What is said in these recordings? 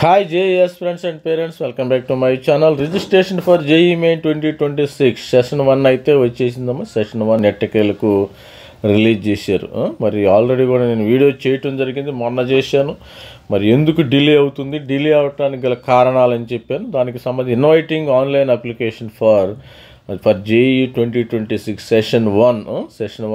Hi JES friends and parents, welcome back to my channel. Registration for JEE Main 2026 session 1 అయితే వచ్చేసిందమ్మా. Session 1 ఎట్టకేలకు release చేశారు. మరి already కూడా నేను వీడియో చేయటం జరిగింది, మొన్న చేశాను. మరి ఎందుకు డిలే అవుతుంది, డిలే అవటానికి గల కారణాలు అని చెప్పాను. దానికి సంబంధించి inviting online application for JEE 2026 session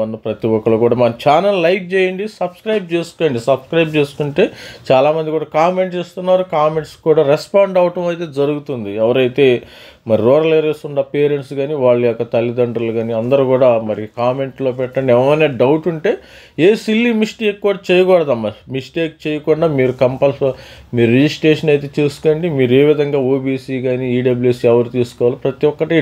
1 ప్రతి ఒక్కరు కూడా మన ఛానల్ లైక్ చేయండి, సబ్స్క్రైబ్ చేసుకోండి. సబ్స్క్రైబ్ చేసుకుంటే చాలామంది కూడా కామెంట్ చేస్తున్నారు, కామెంట్స్ కూడా రెస్పాండ్ అవటం అయితే జరుగుతుంది. ఎవరైతే మరి రూరల్ ఏరియాస్ ఉన్న పేరెంట్స్ కానీ వాళ్ళ యొక్క తల్లిదండ్రులు కానీ అందరూ కూడా మరి కామెంట్లో పెట్టండి. ఏమైనా డౌట్ ఉంటే ఏ సిల్లీ మిస్టేక్ కూడా చేయకూడదమ్మా. మిస్టేక్ చేయకుండా మీరు కంపల్సరీ మీరు రిజిస్ట్రేషన్ అయితే చూసుకోండి. మీరు ఏ విధంగా ఓబీసీ కానీ ఈడబ్ల్యూఎస్ ఎవరు తీసుకోవాలి ప్రతి ఒక్కటి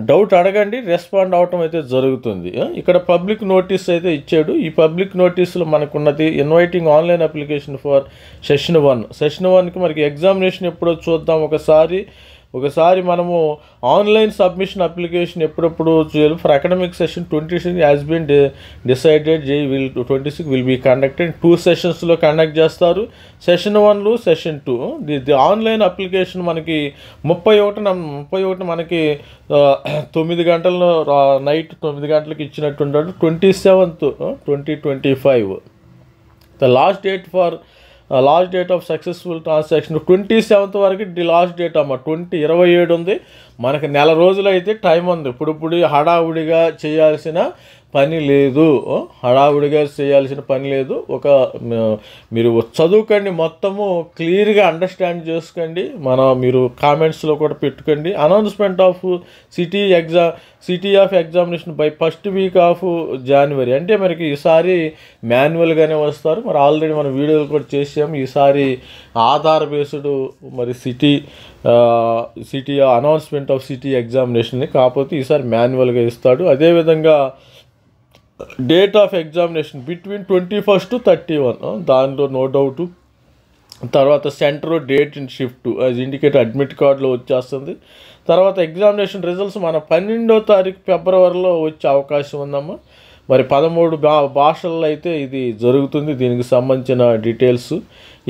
డౌట్ అడగండి, రెస్పాండ్ అవటం అయితే జరుగుతుంది. ఇక్కడ పబ్లిక్ నోటీస్ అయితే ఇచ్చాడు. ఈ పబ్లిక్ నోటీసులో మనకున్నది inviting online application for session 1కి మనకి ఎగ్జామినేషన్ ఎప్పుడో చూద్దాం. ఒకసారి మనము ఆన్లైన్ సబ్మిషన్ అప్లికేషన్ ఎప్పుడప్పుడు చేయాలి. For academic session 26 has been decided JEE 26 will be conducted 2 సెషన్స్లో కండక్ట్ చేస్తారు. Session 1 session 2. The online application మనకి 31 మనకి 9 గంటల్లో నైట్ 9 గంటలకు ఇచ్చినట్టుంటాడు. 27th 2025 the last date of successful transaction 27th వరకు లాస్ట్ డేట్ అమ్మ. 27 ఉంది, మనకి నెల రోజులు అయితే టైం ఉంది. ఇప్పుడు హడావుడిగా చేయాల్సిన పని లేదు. మీరు చదువుకండి, మొత్తము క్లియర్గా అండర్స్టాండ్ చేసుకోండి. మీరు కామెంట్స్లో కూడా పెట్టుకోండి. Announcement of city of examination by first week of January. అంటే మనకి ఈసారి మాన్యువల్గానే వస్తారు. మరి ఆల్రెడీ మనం వీడియోలు కూడా చేసాము. ఈసారి ఆధార్ బేస్డ్ మరి సిటీ అనౌన్స్మెంట్ ఆఫ్ సిటీ ఎగ్జామినేషన్ని, కాకపోతే ఈసారి మాన్యువల్గా ఇస్తాడు. అదేవిధంగా date of examination between 21st to 31, దానిలో నో డౌట్. తర్వాత centre date and shift as indicate admit కార్డులో వచ్చేస్తుంది. తర్వాత ఎగ్జామినేషన్ రిజల్ట్స్ మన 12వ తారీఖు ఫిబ్రవరిలో వచ్చే అవకాశం ఉందమ్మా. మరి 13 భాషల్లో అయితే ఇది జరుగుతుంది. దీనికి సంబంధించిన డీటెయిల్స్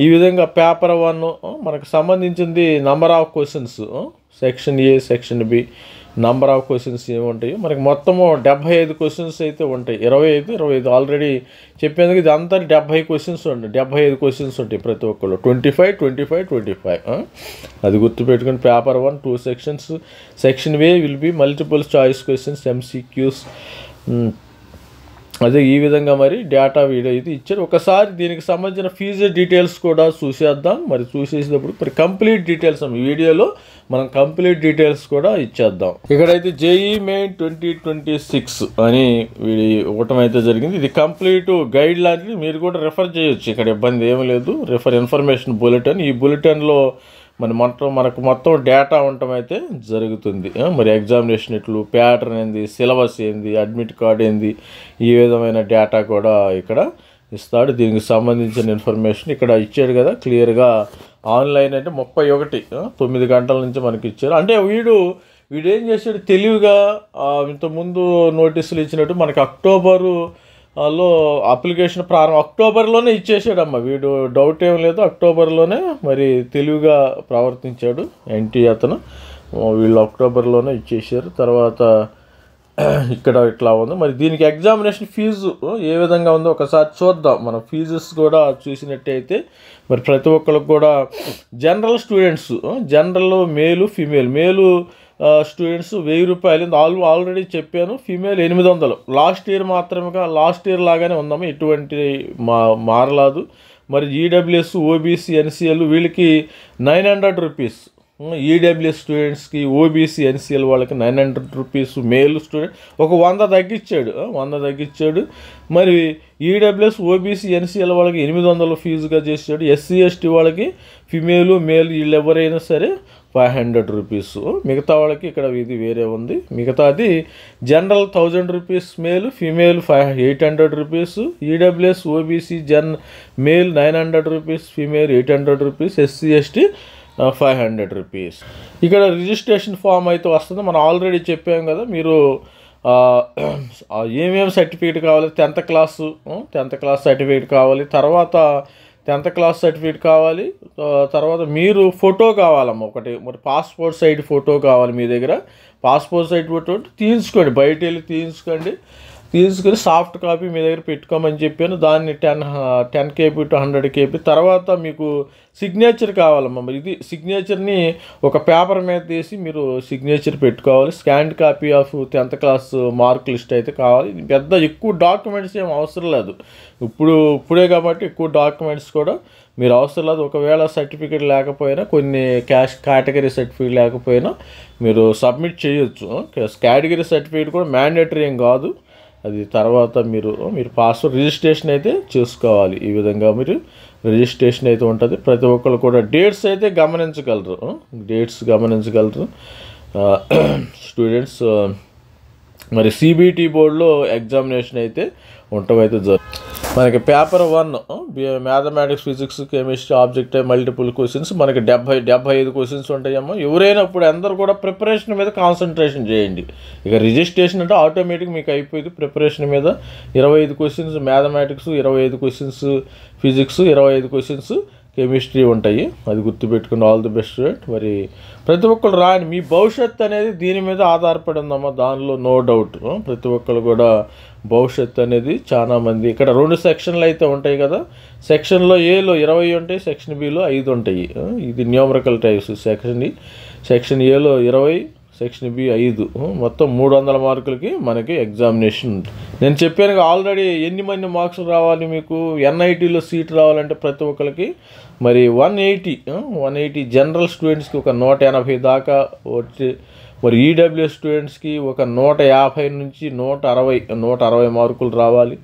ఈ విధంగా. పేపర్ 1 మనకు సంబంధించింది number of questions, section A section B number of questions ఏముంటాయి మనకి మొత్తము 75 క్వశ్చన్స్ అయితే ఉంటాయి. 25 ఆల్రెడీ చెప్పేందుకు ఇది అంతా 70 క్వశ్చన్స్ ఉంటాయి. 75 క్వశ్చన్స్ ఉంటాయి ప్రతి ఒక్కళ్ళు. 25 అది గుర్తుపెట్టుకుని. Paper 1 2 sections. Section A will be multiple choice questions, MCQs. అదే ఈ విధంగా మరి డేటా వీడియో అయితే ఇచ్చారు. ఒకసారి దీనికి సంబంధించిన ఫీజు డీటెయిల్స్ కూడా చూసేద్దాం. మరి చూసేసినప్పుడు మరి కంప్లీట్ డీటెయిల్స్ వీడియోలో మనం కంప్లీట్ డీటెయిల్స్ కూడా ఇచ్చేద్దాం. ఇక్కడైతే JEE Main 2026 అని ఇవ్వటం అయితే జరిగింది. ఇది కంప్లీట్ గైడ్ లాంటిది, మీరు కూడా రెఫర్ చేయొచ్చు. ఇక్కడ ఇబ్బంది ఏమీ లేదు. Information bulletin. ఈ బులెటిన్లో మనకు మొత్తం డేటా ఉండటం అయితే జరుగుతుంది. మరి ఎగ్జామినేషన్ ఎట్లు, ప్యాటర్న్ ఏంది, సిలబస్ ఏంది, అడ్మిట్ కార్డ్ ఏంది, ఈ విధమైన డేటా కూడా ఇక్కడ ఇస్తాడు. దీనికి సంబంధించిన ఇన్ఫర్మేషన్ ఇక్కడ ఇచ్చాడు కదా క్లియర్గా. ఆన్లైన్ అంటే 31 9 గంటల నుంచి మనకి ఇచ్చారు. అంటే వీడు ఏం చేశాడు తెలివిగా, ఇంతకుముందు నోటీసులు ఇచ్చినట్టు మనకి అక్టోబర్లో అప్లికేషన్ అక్టోబర్లోనే ఇచ్చేసాడమ్మ. వీడు డౌట్ ఏం లేదు, అక్టోబర్లోనే మరి తెలివిగా ప్రవర్తించాడు ఎన్టీ అతను. వీళ్ళు అక్టోబర్లోనే ఇచ్చేసారు. తర్వాత ఇక్కడ ఇట్లా ఉంది. మరి దీనికి ఎగ్జామినేషన్ ఫీజు ఏ విధంగా ఉందో ఒకసారి చూద్దాం. మన ఫీజెస్ కూడా చూసినట్టయితే మరి ప్రతి ఒక్కరికి కూడా జనరల్ స్టూడెంట్స్, జనరల్ మేలు మేలు స్టూడెంట్స్ 1000 రూపాయలు ఆల్రెడీ చెప్పాను. ఫీమేల్ 800. లాస్ట్ ఇయర్ లాగానే ఉందాము, ఎటువంటి మారలేదు. మరి ఈడబ్ల్యూఎస్ OBC NCL వీళ్ళకి 900 రూపీస్. ఈడబ్ల్యూఎస్ స్టూడెంట్స్కి OBC NCL వాళ్ళకి 900 రూపీస్. మేల్ స్టూడెంట్ ఒక 100 తగ్గించాడు. మరి ఈడబ్ల్యూఎస్ OBC NCL వాళ్ళకి 800 ఫీజుగా చేసాడు. SC ST వాళ్ళకి ఫిమేలు మేల్ వీళ్ళు ఎవరైనా సరే 500 రూపీస్. మిగతా వాళ్ళకి ఇక్కడ ఇది వేరే ఉంది. మిగతాది general 1000 rupees, female 800 rupees, EWS OBC male 900 rupees, female 800 rupees, SC ST 500 rupees. ఇక్కడ రిజిస్ట్రేషన్ ఫామ్ అయితే వస్తుంది. మనం ఆల్రెడీ చెప్పాం కదా. మీరు ఏమేమి సర్టిఫికేట్ కావాలి, 10th క్లాస్ సర్టిఫికేట్ కావాలి. తర్వాత 10th క్లాస్ సర్టిఫికేట్ కావాలి. తర్వాత మీరు ఫోటో కావాలమ్మా ఒకటి, మరి పాస్పోర్ట్ సైజ్ ఫోటో కావాలి మీ దగ్గర. పాస్పోర్ట్ సైజ్ ఫోటో తీసుకోండి, బయట వెళ్ళి తీసుకొని సాఫ్ట్ కాపీ మీ దగ్గర పెట్టుకోమని చెప్పాను. దాన్ని 10 KB to 100 KB. తర్వాత మీకు సిగ్నేచర్ కావాలమ్మా. మరి ఇది సిగ్నేచర్ని ఒక పేపర్ మీద తీసి మీరు సిగ్నేచర్ పెట్టుకోవాలి. Scanned copy of 10th class mark list అయితే కావాలి. పెద్ద ఎక్కువ డాక్యుమెంట్స్ ఏం అవసరం లేదు, ఇప్పుడే కాబట్టి ఎక్కువ డాక్యుమెంట్స్ కూడా మీరు అవసరం లేదు. ఒకవేళ సర్టిఫికేట్ లేకపోయినా, కొన్ని కేటగిరీ సర్టిఫికేట్ లేకపోయినా మీరు సబ్మిట్ చేయొచ్చు. కేటగిరీ సర్టిఫికేట్ కూడా మ్యాండేటరీ ఏం కాదు అది. తర్వాత మీరు పాస్వర్డ్ రిజిస్ట్రేషన్ అయితే చేసుకోవాలి. ఈ విధంగా మీరు రిజిస్ట్రేషన్ అయితే ఉంటుంది. ప్రతి ఒక్కరు కూడా డేట్స్ అయితే గమనించగలరు, స్టూడెంట్స్. మరి CBT బోర్డులో ఎగ్జామినేషన్ అయితే ఉండవైతే మనకి paper 1 mathematics, physics, chemistry, object multiple questions మనకి 75 క్వశ్చన్స్ ఉంటాయమ్మా. ఎవరైనా ఇప్పుడు అందరూ కూడా ప్రిపరేషన్ మీద కాన్సన్ట్రేషన్ చేయండి. ఇక రిజిస్ట్రేషన్ అంటే ఆటోమేటిక్ మీకు అయిపోయింది. ప్రిపరేషన్ మీద 25 questions mathematics, 25 questions physics, 25 questions chemistry ఉంటాయి. అది గుర్తుపెట్టుకుని ఆల్ ది బెస్ట్ స్టూడెంట్. మరి ప్రతి ఒక్కరు రాయండి, మీ భవిష్యత్తు అనేది దీని మీద ఆధారపడి ఉందమ్మా, దానిలో నో డౌట్. ప్రతి ఒక్కరు కూడా భవిష్యత్తు అనేది చాలామంది ఇక్కడ 2 సెక్షన్లు అయితే ఉంటాయి కదా. సెక్షన్లో ఏలో 20 ఉంటాయి, సెక్షన్ బిలో 5 ఉంటాయి. ఇది న్యూమరికల్ టైప్స్. సెక్షన్ ఏలో 20, సెక్షన్ బి 5, మొత్తం 300 మార్కులకి మనకి ఎగ్జామినేషన్ ఉంటుంది. నేను చెప్పాను ఆల్రెడీ ఎన్ని మార్క్స్ రావాలి మీకు. NITలో సీట్ రావాలంటే ప్రతి ఒక్కరికి మరి 180 జనరల్ స్టూడెంట్స్కి ఒక 180 దాకా వచ్చి, మరి EWS స్టూడెంట్స్కి ఒక 150 నుంచి 160 మార్కులు రావాలి.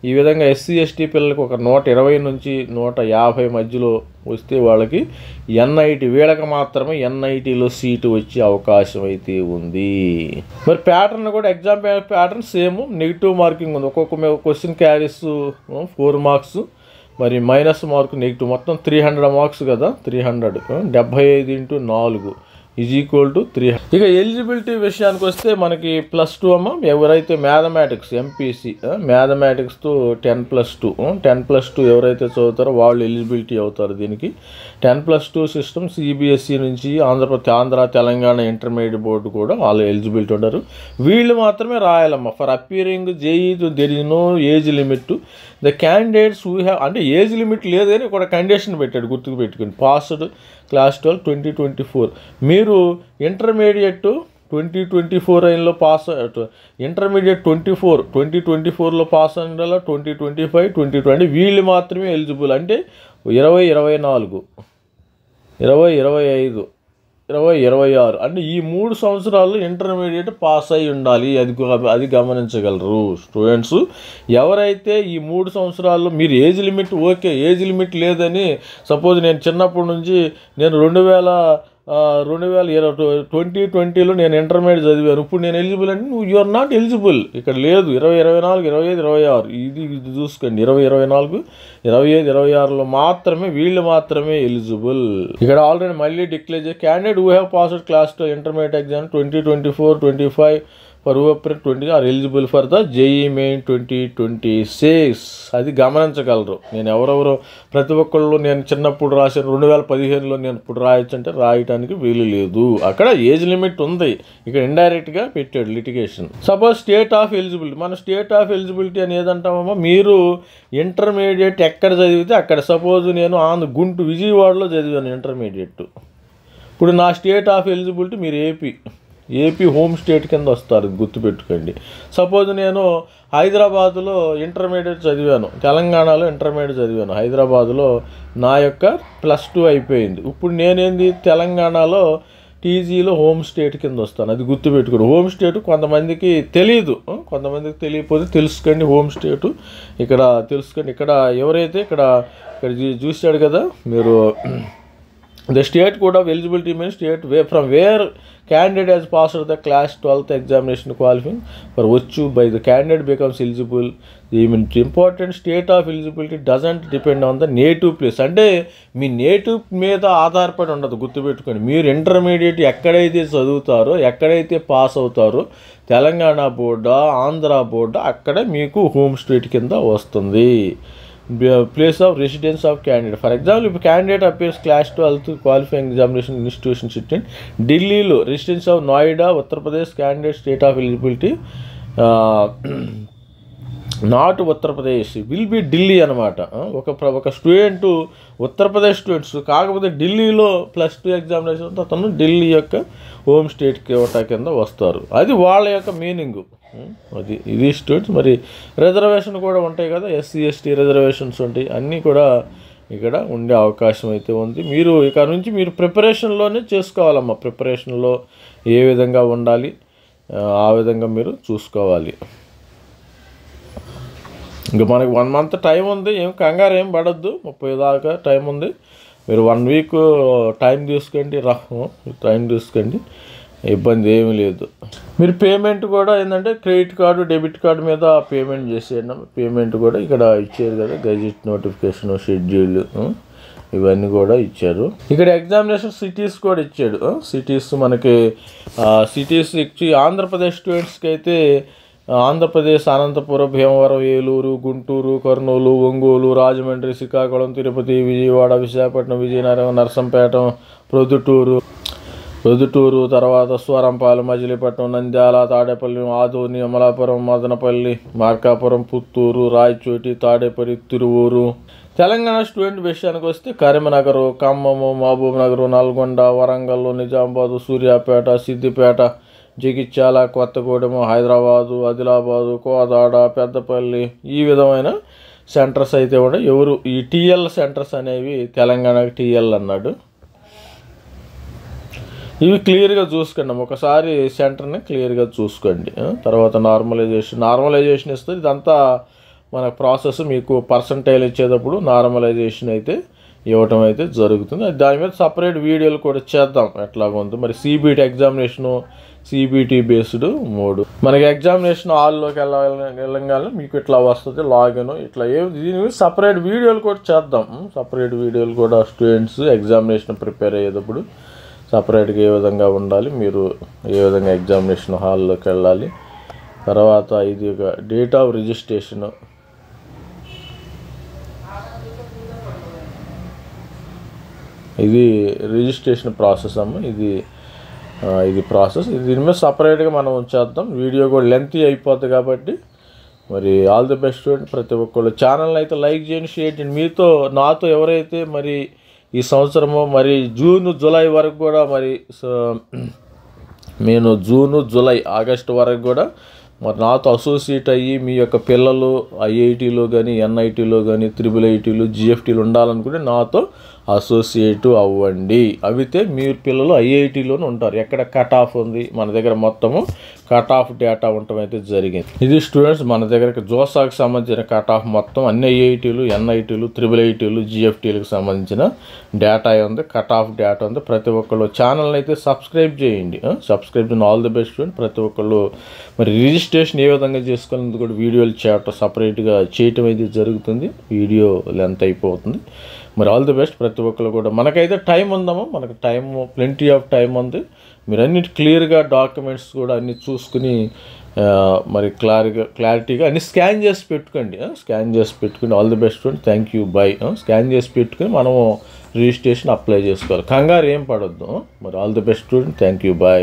ఈ విధంగా SC ST పిల్లలకి ఒక 120 నుంచి 150 మధ్యలో వస్తే వాళ్ళకి వీళ్ళకి మాత్రమే NITలో సీటు వచ్చే అవకాశం అయితే ఉంది. మరి ప్యాటర్న్ కూడా exam pattern same, negative marking ఉంది. ఒక్కొక్క క్వశ్చన్ క్యారీస్ 4 మార్క్స్, మరి మైనస్ మార్క్ నెగిటివ్. మొత్తం 300 మార్క్స్ కదా. 300 75 × 4 = 300. ఇక ఎలిజిబిలిటీ విషయానికి వస్తే మనకి +2 అమ్మ. ఎవరైతే మ్యాథమెటిక్స్ MPC మ్యాథమెటిక్స్తో 10+2 ఎవరైతే చదువుతారో వాళ్ళు ఎలిజిబిలిటీ అవుతారు దీనికి. 10+2 సిస్టమ్ CBSE నుంచి ఆంధ్ర తెలంగాణ ఇంటర్మీడియట్ బోర్డు కూడా వాళ్ళు ఎలిజిబిలిటీ ఉంటారు. వీళ్ళు మాత్రమే రాయాలమ్మా. For appearing JEE there is no age limit. The candidates who have, అంటే ఏజ్ లిమిట్ లేదని ఒక కండిషన్ పెట్టాడు, గుర్తుకు పెట్టుకుని. Passed class 12 2024. మీరు ఇంటర్మీడియట్ 2024 అయినలో పాస్, ఇంటర్మీడియట్ 2024లో పాస్ అయిన 2025 2020 వీళ్ళు మాత్రమే ఎలిజిబుల్. అంటే 20 24 20 25 20 26 అంటే ఈ 3 సంవత్సరాలు ఇంటర్మీడియట్ పాస్ అయి ఉండాలి. అది గమనించగలరు స్టూడెంట్స్. ఎవరైతే ఈ 3 సంవత్సరాల్లో మీరు age limit okay, age limit లేదని సపోజ్ నేను చిన్నప్పటి నుంచి నేను 2020లో నేను ఇంటర్మీడియట్ చదివాను, ఇప్పుడు నేను ఎలిజిబుల్ అంటే యు ఆర్ నాట్ ఎలిజిబుల్. ఇక్కడ లేదు. 20 24 25 26 ఇది చూసుకోండి. 20 24 25 26లో మాత్రమే వీళ్ళు మాత్రమే ఎలిజిబుల్. ఇక్కడ ఆల్రెడీ మళ్ళీ డిక్లేర్ చేసి candidate who have passed class 2 intermediate exam 2024-25 for April 20 are eligible for the JEE Main 2026. అది గమనించగలరు. నేను ఎవరెవరో ప్రతి ఒక్కళ్ళు నేను చిన్నప్పుడు రాసిన 2015లో నేను ఇప్పుడు రాయొచ్చు అంటే రాయటానికి వీలు లేదు. అక్కడ ఏజ్ లిమిట్ ఉంది. ఇక్కడ ఇండైరెక్ట్గా పెట్టాడు litigation. Suppose state of eligibility. మన స్టేట్ ఆఫ్ ఎలిజిబిలిటీ అని ఏదంటామమ్మా, మీరు ఇంటర్మీడియట్ ఎక్కడ చదివితే అక్కడ. సపోజ్ నేను విజయవాడలో చదివాను ఇంటర్మీడియట్. ఇప్పుడు నా స్టేట్ ఆఫ్ ఎలిజిబిలిటీ మీరు ఏపీ హోమ్ స్టేట్ కింద వస్తారు, గుర్తుపెట్టుకోండి. సపోజ్ నేను హైదరాబాదులో ఇంటర్మీడియట్ చదివాను, తెలంగాణలో ఇంటర్మీడియట్ చదివాను, హైదరాబాదులో నా యొక్క +2 అయిపోయింది. ఇప్పుడు నేనేంది తెలంగాణలో TGలో హోమ్ స్టేట్ కింద వస్తాను. అది గుర్తుపెట్టుకోండి. హోమ్ స్టేట్ కొంతమందికి తెలియదు, కొంతమందికి తెలియకపోతే తెలుసుకోండి. హోమ్ స్టేటు ఇక్కడ తెలుసుకోండి. ఇక్కడ ఎవరైతే ఇక్కడ చూశాడు కదా మీరు, the state code of eligibility means state from where candidate has passed the class 12th examination qualifying for which by the candidate becomes eligible. The important state of eligibility doesn't depend on the native place. అంటే మీ native మీద ఆధారపడి ఉండదు, గుర్తుపెట్టుకోండి. మీరు intermediate ఎక్కడైతే చదువుతారో, ఎక్కడైతే pass అవుతారో, తెలంగాణ బోర్డా ఆంధ్ర బోర్డా, అక్కడ మీకు హోమ్ స్టేట్ కింద వస్తుంది. Place of residence of candidate. For example ఇప్పుడు candidate appears class 12 qualifying examination institution sitting ఢిల్లీలో, residence of Noida Uttar Pradesh, candidate state of eligibility not Uttar Pradesh will be Delhi అనమాట. ఒక స్టూడెంట్ ఉత్తరప్రదేశ్ స్టూడెంట్స్ కాకపోతే ఢిల్లీలో +2 ఎగ్జామినేషన్ అతను ఢిల్లీ యొక్క హోమ్ స్టేట్ కోటా కింద వస్తారు. అది వాళ్ళ యొక్క మీనింగు. అది ఇది స్టూడెంట్స్. మరి రిజర్వేషన్ కూడా ఉంటాయి కదా, SC ST రిజర్వేషన్స్ ఉంటాయి, అన్నీ కూడా ఇక్కడ ఉండే అవకాశం అయితే ఉంది. మీరు ఇక నుంచి మీరు ప్రిపరేషన్లోనే చేసుకోవాలమ్మా. ప్రిపరేషన్లో ఏ విధంగా ఉండాలి ఆ విధంగా మీరు చూసుకోవాలి. ఇంకా మనకి 1 మంత్ టైం ఉంది, ఏం కంగారు ఏం పడద్దు, 30 దాకా టైం ఉంది. మీరు 1 వీక్ టైం తీసుకోండి, ఇబ్బంది ఏమీ లేదు. మీరు పేమెంట్ కూడా ఏంటంటే క్రెడిట్ కార్డు డెబిట్ కార్డు మీద పేమెంట్ చేసేయండి. పేమెంట్ కూడా ఇక్కడ ఇచ్చారు కదా, గెజిట్ నోటిఫికేషన్ షెడ్యూల్ ఇవన్నీ కూడా ఇచ్చారు. ఇక్కడ ఎగ్జామినేషన్ సిటీస్ కూడా ఇచ్చాడు. సిటీస్ మనకి సిటీస్ ఇచ్చి ఆంధ్రప్రదేశ్ స్టూడెంట్స్కి అయితే ఆంధ్రప్రదేశ్ అనంతపురం, భీమవరం, ఏలూరు, గుంటూరు, కర్నూలు, ఒంగోలు, రాజమండ్రి, శ్రీకాకుళం, తిరుపతి, విజయవాడ, విశాఖపట్నం, విజయనగరం, నర్సంపేట, ప్రొద్దుటూరు, తర్వాత స్వరంపాలెం, మజిలీపట్నం, నంద్యాల, తాడేపల్లి, ఆదోని, అమలాపురం, మదనపల్లి, మార్కాపురం, పుత్తూరు, రాయచోటి, తాడేపల్లి, తిరువూరు. తెలంగాణ స్టూడెంట్ విషయానికి వస్తే కరీంనగర్, ఖమ్మం, మహబూబ్ నగర్, నల్గొండ, వరంగల్, నిజామాబాద్, సూర్యాపేట, సిద్దిపేట, జగిత్యాల, కొత్తగూడెం, హైదరాబాదు, ఆదిలాబాదు, కోదాడ, పెద్దపల్లి ఈ విధమైన సెంటర్స్ అయితే ఉన్నాయి. ఈ TL సెంటర్స్ అనేవి తెలంగాణకి TL అన్నాడు. ఇవి క్లియర్గా చూసుకోండి, ఒకసారి సెంటర్ని క్లియర్గా చూసుకోండి. తర్వాత నార్మలైజేషన్ ఇస్తుంది. ఇదంతా మన ప్రాసెస్. మీకు పర్సంటైల్ ఇచ్చేటప్పుడు నార్మలైజేషన్ అయితే ఇవ్వటం అయితే జరుగుతుంది. దాని మీద సపరేట్ వీడియోలు కూడా చేద్దాం ఎట్లాగ ఉంది. మరి CBT ఎగ్జామినేషను CBT బేస్డ్ 3 మనకి ఎగ్జామినేషన్ హాల్లోకి వెళ్ళగానే మీకు ఇట్లా వస్తుంది లాగిన్, ఇట్లా దీని మీద సపరేట్ వీడియోలు కూడా చేద్దాం. సపరేట్ వీడియోలు కూడా స్టూడెంట్స్ ఎగ్జామినేషన్ ప్రిపేర్ అయ్యేటప్పుడు సపరేట్గా ఏ విధంగా ఉండాలి, మీరు ఏ విధంగా ఎగ్జామినేషన్ హాల్లోకి వెళ్ళాలి. తర్వాత ఇది ఒక డేట్ ఆఫ్ రిజిస్ట్రేషన్, ఇది రిజిస్ట్రేషన్ ప్రాసెస్ అమ్మ. ఇది ప్రాసెస్. దీని మీద సపరేట్గా మనం చేద్దాం. వీడియో కూడా లెంతీ అయిపోద్ది కాబట్టి మరి ఆల్ ది బెస్ట్ స్టూడెంట్. ప్రతి ఒక్కళ్ళు ఛానల్ని అయితే లైక్ చేయండి, షేర్ చేయండి. నాతో ఎవరైతే మరి ఈ సంవత్సరము మరి జూన్ జూలై వరకు కూడా మరి నేను జూలై ఆగస్టు వరకు కూడా మరి నాతో అసోసియేట్ అయ్యి మీ యొక్క పిల్లలు IITలో కానీ NITలో కానీ IIITలు GFTలు ఉండాలనుకుంటే నాతో అసోసియేట్ అవ్వండి. అవితే మీ పిల్లలు IITలోనే ఉంటారు. ఎక్కడ కట్ ఆఫ్ ఉంది మన దగ్గర మొత్తము కట్ ఆఫ్ డేటా ఉండటం అయితే జరిగింది. ఇది స్టూడెంట్స్ మన దగ్గర జోసాకి సంబంధించిన కట్ ఆఫ్ మొత్తం అన్ని IITలు NITలు IIITలు GFTలకు సంబంధించిన డేటా ఉంది, కట్ ఆఫ్ డేటా ఉంది. ప్రతి ఒక్కళ్ళు ఛానల్ని అయితే సబ్స్క్రైబ్ చేయండి. సబ్స్క్రైబ్ చేయండి. All the best student. ప్రతి ఒక్కళ్ళు మరి రిజిస్ట్రేషన్ ఏ విధంగా చేసుకోవాలని కూడా వీడియోలు సపరేట్గా చేయటం అయితే జరుగుతుంది. వీడియో లెంత్ అయిపోతుంది. మరి ఆల్ ది బెస్ట్. ప్రతి ఒక్కరు కూడా మనకైతే టైం ఉందామో, మనకు ప్లెంటీ ఆఫ్ టైం ఉంది. మీరు అన్నిటి క్లియర్గా డాక్యుమెంట్స్ కూడా అన్ని చూసుకుని మరి క్లారిటీగా అన్ని స్కాన్ చేసి పెట్టుకోండి. All the best student. Thank you, by. Scan చేసి పెట్టుకుని మనము రిజిస్ట్రేషన్ అప్లై చేసుకోవాలి. కంగారు ఏం పడొద్దు. మరి all the best student. Thank you, by.